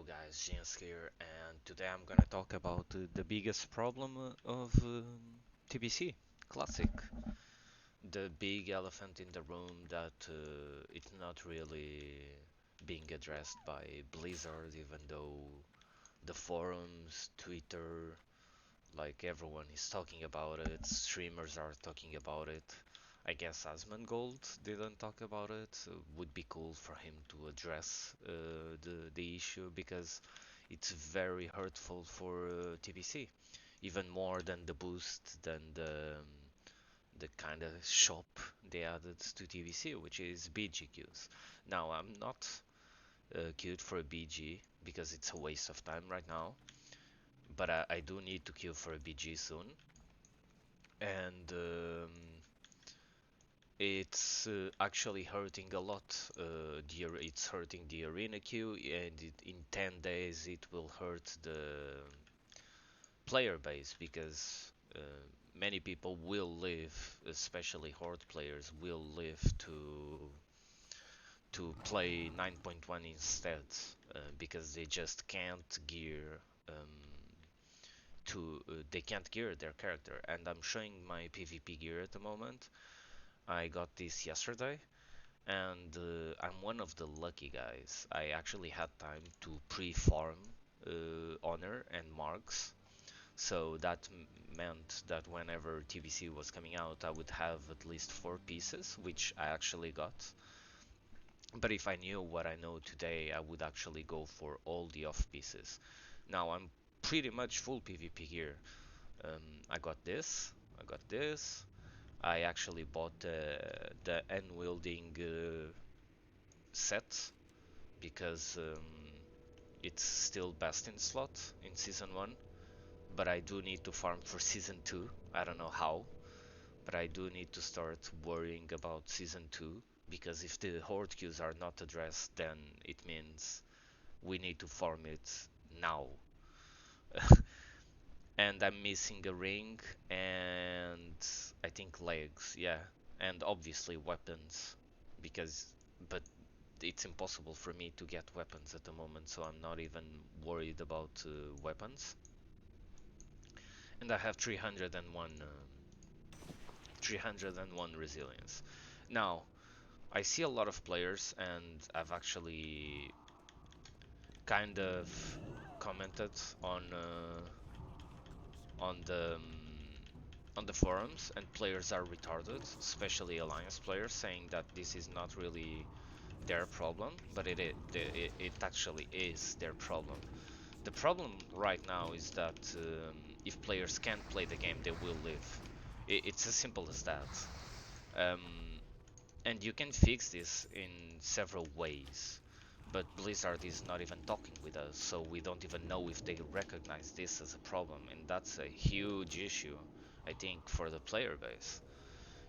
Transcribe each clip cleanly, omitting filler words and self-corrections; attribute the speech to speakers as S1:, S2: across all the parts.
S1: guys, Jens here, and today I'm gonna talk about the biggest problem of TBC Classic. The big elephant in the room that it's not really being addressed by Blizzard, even though the forums, Twitter, like everyone is talking about it, streamers are talking about it. I guess Asmongold didn't talk about it. Would be cool for him to address the issue because it's very hurtful for TBC, even more than the boost, than the kind of shop they added to TBC, which is BG queues. Now I'm not queued for a BG because it's a waste of time right now, but I do need to queue for a BG soon, and it's actually hurting a lot. It's hurting the arena queue, and in 10 days it will hurt the player base because many people will live, especially Horde players, will live to play 9.1 instead because they just can't gear they can't gear their character. And I'm showing my PvP gear at the moment. I got this yesterday, and I'm one of the lucky guys. I actually had time to pre-farm honor and marks, so that meant that whenever TBC was coming out, I would have at least 4 pieces, which I actually got. But if I knew what I know today, I would actually go for all the off pieces. Now I'm pretty much full PvP here. I got this, I got this. I actually bought the unwielding set because it's still best in slot in season 1, but I do need to farm for season 2. I don't know how, but I do need to start worrying about season 2 because if the horde queues are not addressed, then it means we need to farm it now. And I'm missing a ring and I think legs, yeah, and obviously weapons because but it's impossible for me to get weapons at the moment, so I'm not even worried about weapons. And I have 301 resilience. Now, I see a lot of players, and I've actually kind of commented on the on the forums, and players are retarded, especially alliance players, saying that this is not really their problem, but it actually is their problem. The problem right now is that if players can't play the game, they will live. It's as simple as that. Um, and you can fix this in several ways. But Blizzard is not even talking with us, so we don't even know if they recognize this as a problem. And that's a huge issue, I think, for the player base.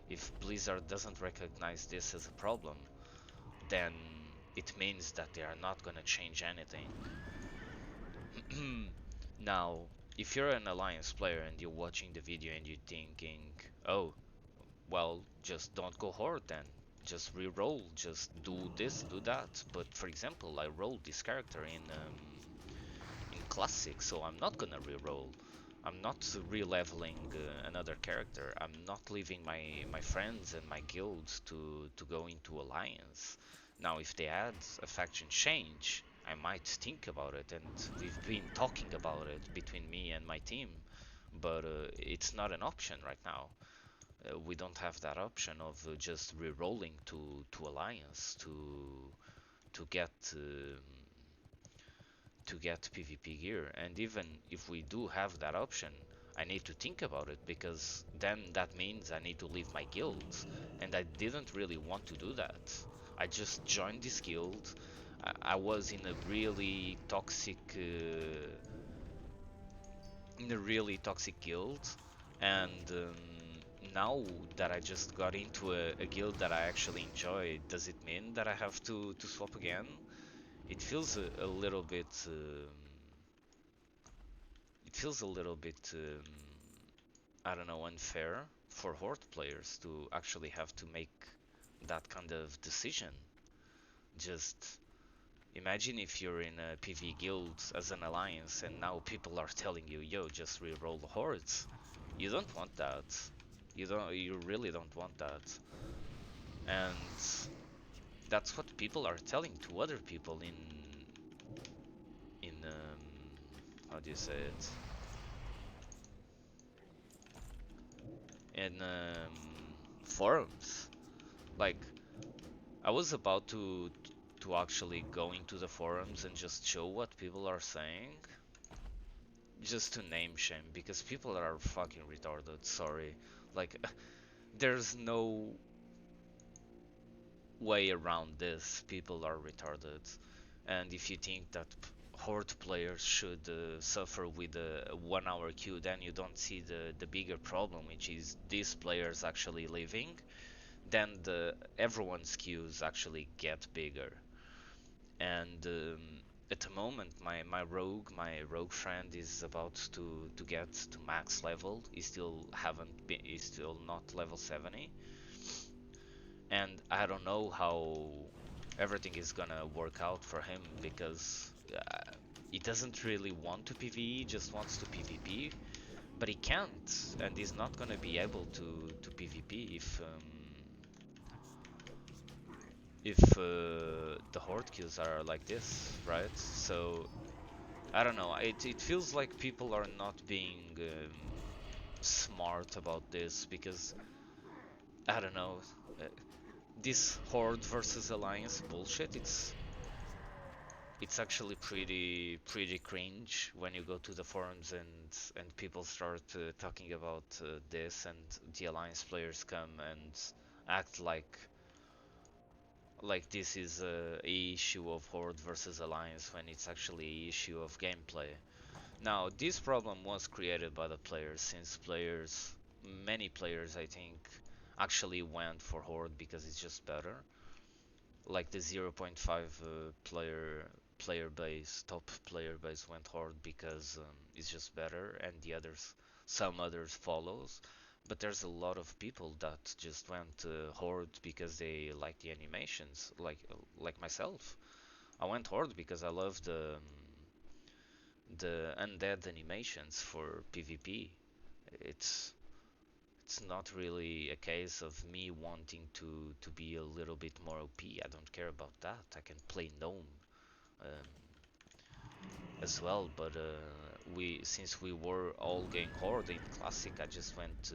S1: If Blizzard doesn't recognize this as a problem, then it means that they are not gonna change anything. Now, if you're an alliance player and you're watching the video and you're thinking, oh, well, just don't go horde then. Just re-roll, just do this, do that. But for example, I rolled this character in classic, so I'm not gonna re-roll. I'm not re-leveling another character. I'm not leaving my friends and my guilds to go into alliance. Now, if they add a faction change, I might think about it, and we've been talking about it between me and my team, but it's not an option right now. We don't have that option of just re-rolling to alliance to get PvP gear. And even if we do have that option, I need to think about it because then that means I need to leave my guild, and I didn't really want to do that. I just joined this guild. I was in a really toxic guild, and now that I just got into a guild that I actually enjoy, does it mean that I have to swap again? It feels a little bit. It feels a little bit. I don't know, unfair for Horde players to actually have to make that kind of decision. Just Imagine if you're in a PV guild as an alliance and now people are telling you, yo, just reroll the hordes. You don't want that. You really don't want that. And that's what people are telling to other people in how do you say it? In forums. Like I was about to actually go into the forums and just show what people are saying, just to name shame, because people are fucking retarded. Sorry, like there's no way around this. People are retarded, and if you think that Horde players should suffer with a 1 hour queue, then you don't see the bigger problem, which is these players actually leaving. Then everyone's queues actually get bigger. And at the moment, my rogue friend is about to get to max level. He still haven't been. He's still not level 70, and I don't know how everything is gonna work out for him because he doesn't really want to PvE. He just wants to PvP, but he can't, and he's not gonna be able to PvP if the horde queues are like this, right? So I don't know. It feels like people are not being smart about this because I don't know. Uh, this horde versus alliance bullshit. It's actually pretty cringe when you go to the forums and people start talking about this, and the alliance players come and act like this is a issue of horde versus alliance when it's actually a issue of gameplay. Now, this problem was created by the players, since many players, I think, actually went for Horde because it's just better. Like the zero point 0.5 player base, top player base went Horde because it's just better, and some others follows. But there's a lot of people that just went Horde because they like the animations, like myself. I went Horde because I love the undead animations for PvP. It's it's not really a case of me wanting to be a little bit more OP. I don't care about that. I can play gnome um, as well, but we since we were all going horde in classic, I just went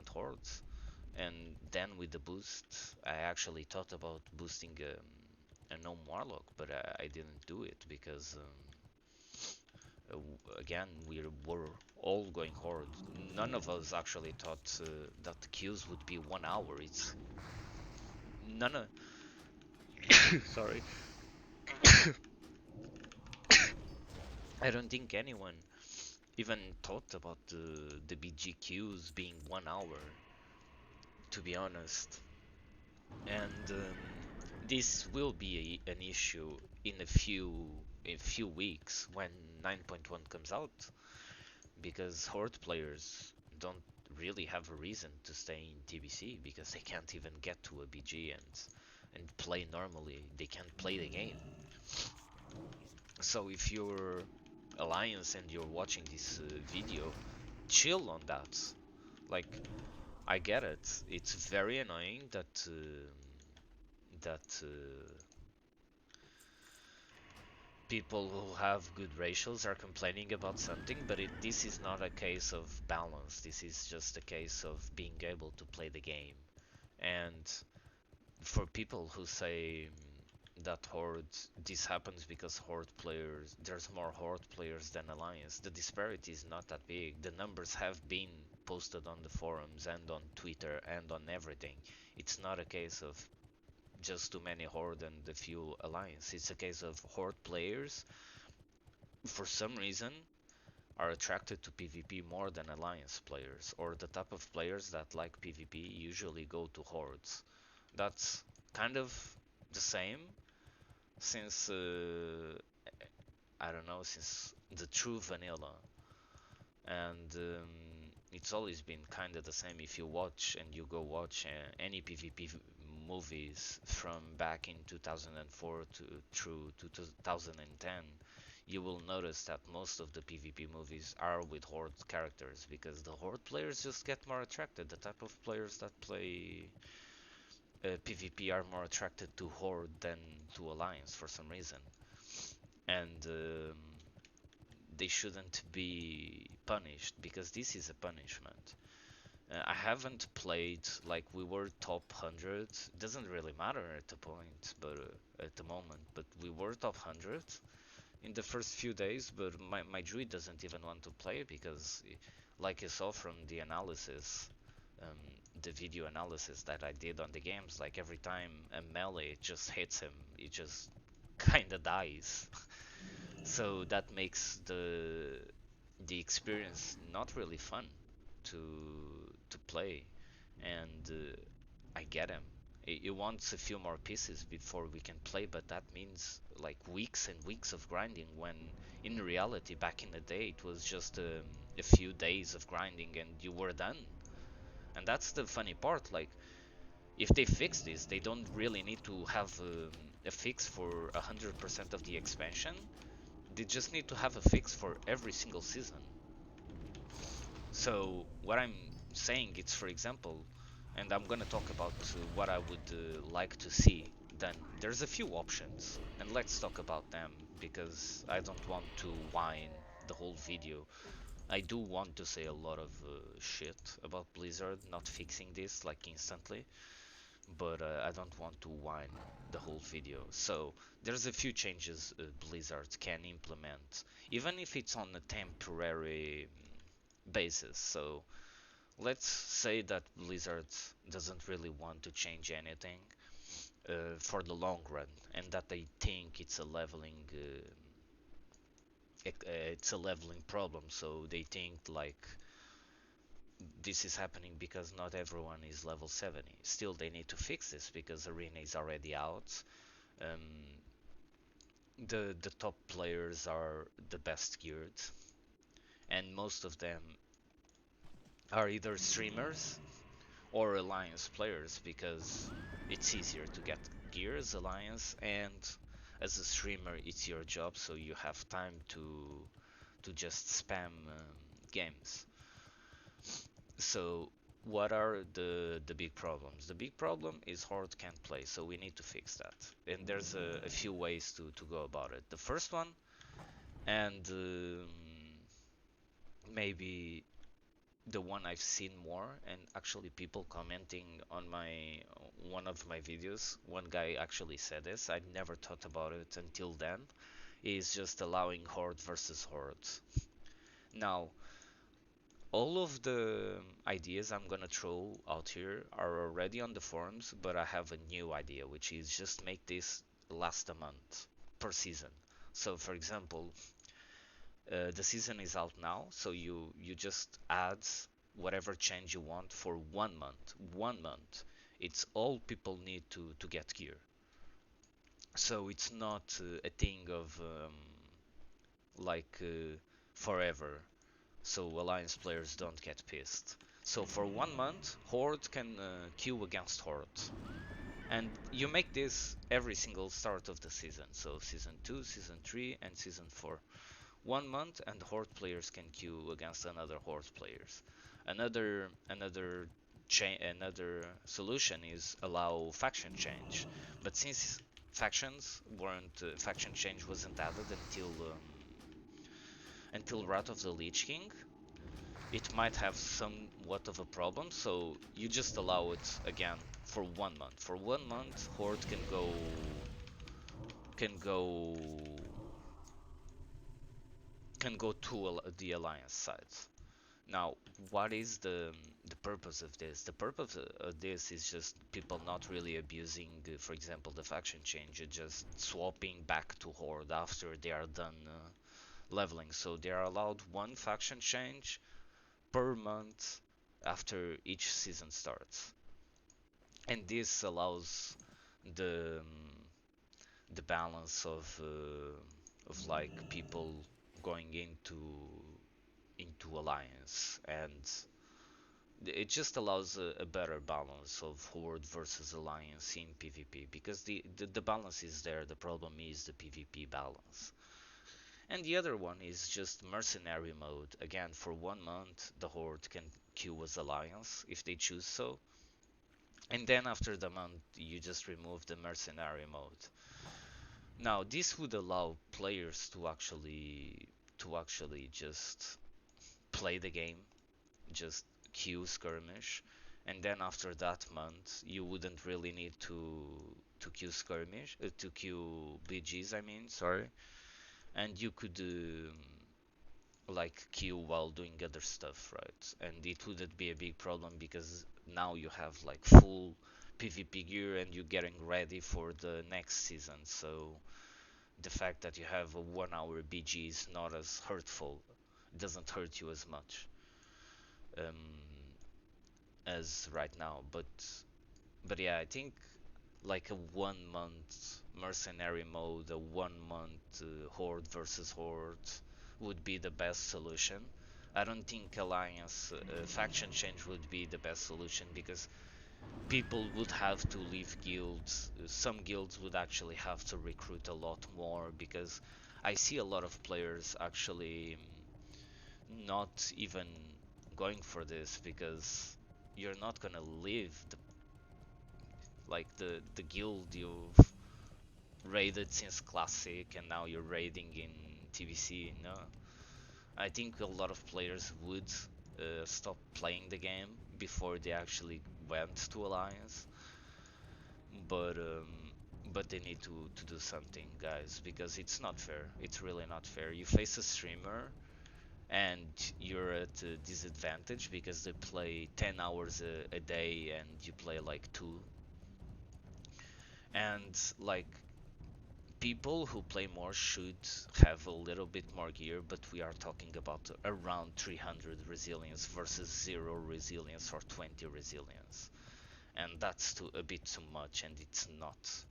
S1: hordes, and then with the boost, I actually thought about boosting a gnome warlock, but I didn't do it because. Again, we were all going horde. None of us actually thought that the queues would be 1 hour. It's none of. Sorry, I don't think anyone even thought about the BG queues being 1 hour. To be honest, and this will be an issue in a few weeks when 9.1 comes out, because horde players don't really have a reason to stay in TBC because they can't even get to a BG and play normally. They can't play the game. So if you're Alliance and you're watching this video, chill on that. Like, I get it. It's very annoying that people who have good ratios are complaining about something, but this is not a case of balance. This is just a case of being able to play the game. And for people who say that Horde, this happens because Horde players, there's more Horde players than Alliance, the disparity is not that big. The numbers have been posted on the forums and on Twitter and on everything. It's not a case of just too many Horde and a few Alliance. It's a case of Horde players, for some reason, are attracted to PvP more than Alliance players, or the type of players that like PvP usually go to Hordes. That's kind of the same since, I don't know, since the true vanilla. And it's always been kind of the same. If you watch and you go watch any PvP movies from back in 2004 to through to 2010, you will notice that most of the PvP movies are with Horde characters because the Horde players just get more attracted. The type of players that play PvP are more attracted to Horde than to Alliance for some reason. And they shouldn't be punished because this is a punishment. I haven't played like we were top 100. Doesn't really matter at the point, but at the moment. But we were top 100 in the first few days. But my druid doesn't even want to play because, like you saw from the analysis, um, the video analysis that I did on the games, like every time a melee just hits him, he just kinda dies. So that makes the experience not really fun to to play, and I get him. He wants a few more pieces before we can play, but that means like weeks and weeks of grinding. When in reality, back in the day, it was just a few days of grinding and you were done. And that's the funny part. Like if they fix this, they don't really need to have a fix for 100% of the expansion. They just need to have a fix for every single season. So what I'm saying it's, for example, and I'm gonna talk about what I would like to see. Then there's a few options, and let's talk about them because I don't want to whine the whole video. I do want to say a lot of shit about Blizzard not fixing this like instantly, but I don't want to whine the whole video. So there's a few changes Blizzard can implement, even if it's on a temporary basis. So let's say that Blizzard doesn't really want to change anything for the long run, and that they think it's a leveling problem. So they think like this is happening because not everyone is level 70. Still, they need to fix this because Arena is already out. Um, the top players are the best geared, and most of them are either streamers or Alliance players because it's easier to get gear as Alliance, and as a streamer it's your job, so you have time to just spam games. So what are the big problems? The big problem is Horde can't play, so we need to fix that. And there's a few ways to go about it. The first one, and maybe the one I've seen more, and actually people commenting on my one of my videos, one guy actually said this, I never thought about it until then, is just allowing Horde versus Horde. Now, all of the ideas I'm gonna throw out here are already on the forums, but I have a new idea, which is just make this last a month per season. So for example, the season is out now, so you just add whatever change you want for 1 month. 1 month. It's all people need to get gear. So it's not a thing of like forever. So Alliance players don't get pissed. So for 1 month, Horde can queue against Horde. And you make this every single start of the season. So season 2, season 3, and season 4. 1 month and Horde players can queue against another Horde players. Another solution is allow faction change, but since faction change wasn't added until Wrath of the Lich King, it might have somewhat of a problem. So you just allow it again for 1 month. For 1 month, Horde can go to the Alliance side. Now, what is the purpose of this? The purpose of this is just people not really abusing, for example, the faction change, just swapping back to Horde after they are done leveling. So they are allowed one faction change per month after each season starts, and this allows the the balance of like people going into Alliance and It just allows a better balance of Horde versus Alliance in PvP because the balance is there. The problem is the PvP balance. And the other one is just mercenary mode. Again, for 1 month, the Horde can queue as Alliance if they choose so. And then after the month, you just remove the mercenary mode. Now, this would allow players to actually just play the game, just queue skirmish, and then after that month, you wouldn't really need to queue skirmish, to queue BGs. I mean, sorry, and you could like queue while doing other stuff, right? And it wouldn't be a big problem because now you have like full PvP gear and you're getting ready for the next season. So the fact that you have a 1 hour BG is not as hurtful. It doesn't hurt you as much um, as right now. But yeah, I think like a 1 month mercenary mode, a 1 month horde versus horde would be the best solution. I don't think alliance faction change would be the best solution because people would have to leave guilds. Some guilds would actually have to recruit a lot more because I see a lot of players actually not even going for this because you're not gonna leave the guild you've raided since Classic and now you're raiding in TBC. No, I think a lot of players would stop playing the game before they actually went to Alliance, but they need to do something, guys, because it's not fair. It's really not fair. You face a streamer and you're at a disadvantage because they play 10 hours a day and you play like 2, and like people who play more should have a little bit more gear, but we are talking about around 300 resilience versus 0 resilience or 20 resilience, and that's a bit too much, and it's not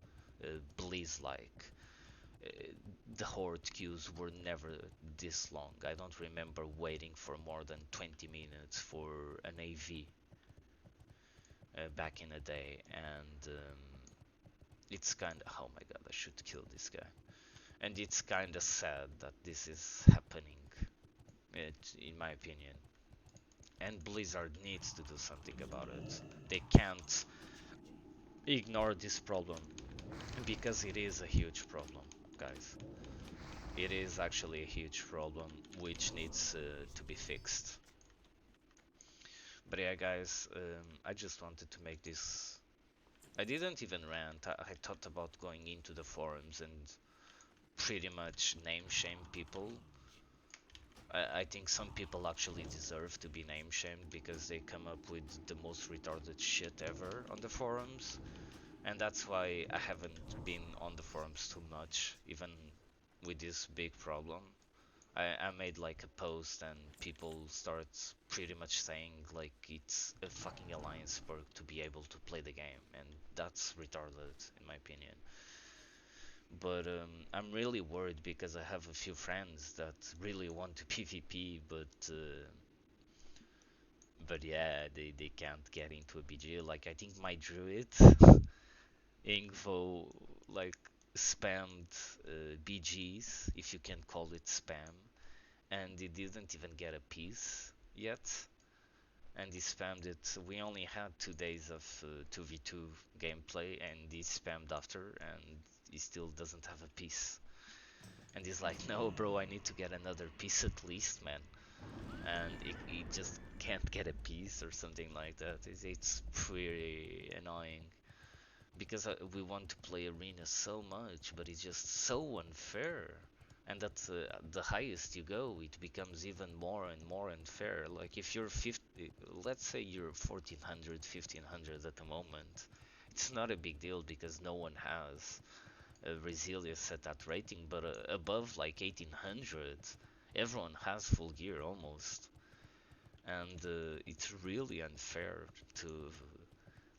S1: Blizz like. Uh, the Horde queues were never this long. I don't remember waiting for more than 20 minutes for an AV back in the day, and it's kind of, oh my god, I should kill this guy. And it's kind of sad that this is happening, in my opinion. And Blizzard needs to do something about it. They can't ignore this problem because it is a huge problem, guys. It is actually a huge problem which needs to be fixed. But yeah, guys, I just wanted to make this. I didn't even rant. I thought about going into the forums and pretty much name shame people. I think some people actually deserve to be name shamed because they come up with the most retarded shit ever on the forums, and that's why I haven't been on the forums too much, even with this big problem. I made like a post and people start pretty much saying like it's a fucking alliance perk to be able to play the game, and that's retarded in my opinion. But I'm really worried because I have a few friends that really want to PvP, but yeah, they can't get into a BG. Like I think my druid Ingvo like spammed BGs, if you can call it spam, and he didn't even get a piece yet. And he spammed it. We only had 2 days of 2v2 gameplay, and he spammed after, and he still doesn't have a piece. And he's like, no, bro, I need to get another piece at least, man. And he just can't get a piece or something like that. It's pretty annoying because we want to play arena so much, but it's just so unfair. And that's the highest you go, it becomes even more and more unfair. Like if you're 50, let's say you're 1400, 1500 at the moment, it's not a big deal because no one has resilience at that rating, but above like 1800, everyone has full gear almost, and it's really unfair to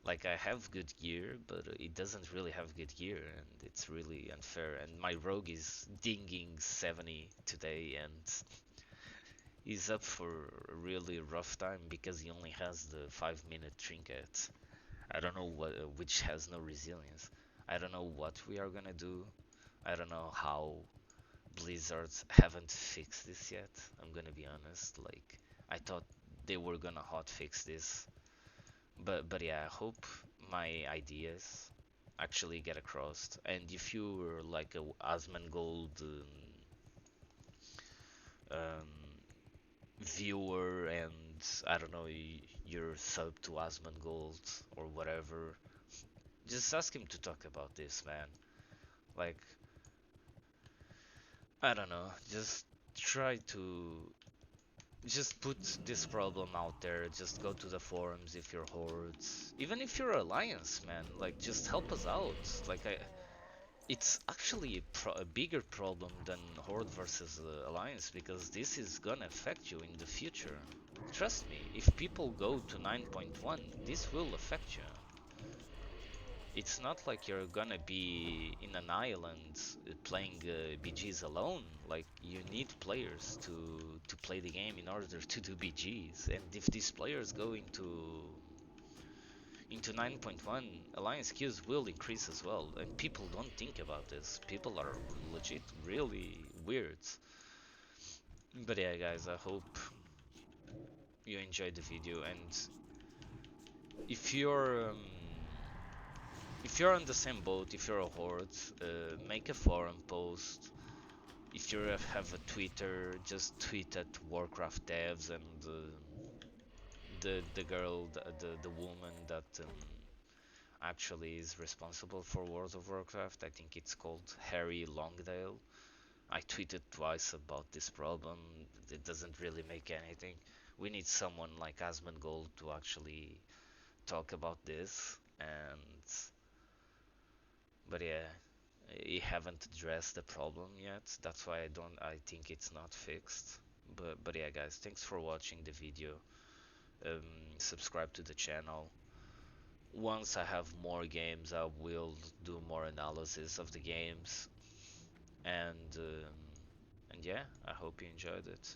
S1: like I have good gear, but it doesn't really have good gear, and it's really unfair. And my rogue is dinging 70 today, and He's up for a really rough time because he only has the 5-minute trinket. I don't know what, which has no resilience. I don't know what we are gonna do. I don't know how Blizzards haven't fixed this yet. I'm gonna be honest. Like, I thought they were gonna hot fix this, but yeah, I hope my ideas actually get across. And if you're like a Asmongold um, viewer and I don't know, you're sub to Asmongold or whatever, just ask him to talk about this, man. Like, I don't know, just try to just put this problem out there. Just go to the forums if you're hordes, even if you're alliance, man. Like, just help us out. Like, it's actually a bigger problem than horde versus alliance because this is gonna affect you in the future. Trust me, if people go to 9.1, this will affect you. It's not like you're gonna be in an island playing BGs alone. Like, you need players to play the game in order to do BGs. And if these players go into 9.1, alliance queues will increase as well. And people don't think about this. People are legit really weird. But yeah, guys, I hope you enjoyed the video. And if you're if you're on the same boat, if you're a horde, make a forum post. If you have a Twitter, just tweet at Warcraft devs and the girl, the woman that actually is responsible for World of Warcraft. I think it's called Harry Longdale. I tweeted twice about this problem. It doesn't really make anything. We need someone like Asmongold to actually talk about this. And but yeah, I haven't addressed the problem yet. That's why I think it's not fixed. But yeah, guys, thanks for watching the video. Subscribe to the channel. Once I have more games, I will do more analysis of the games. And yeah, I hope you enjoyed it.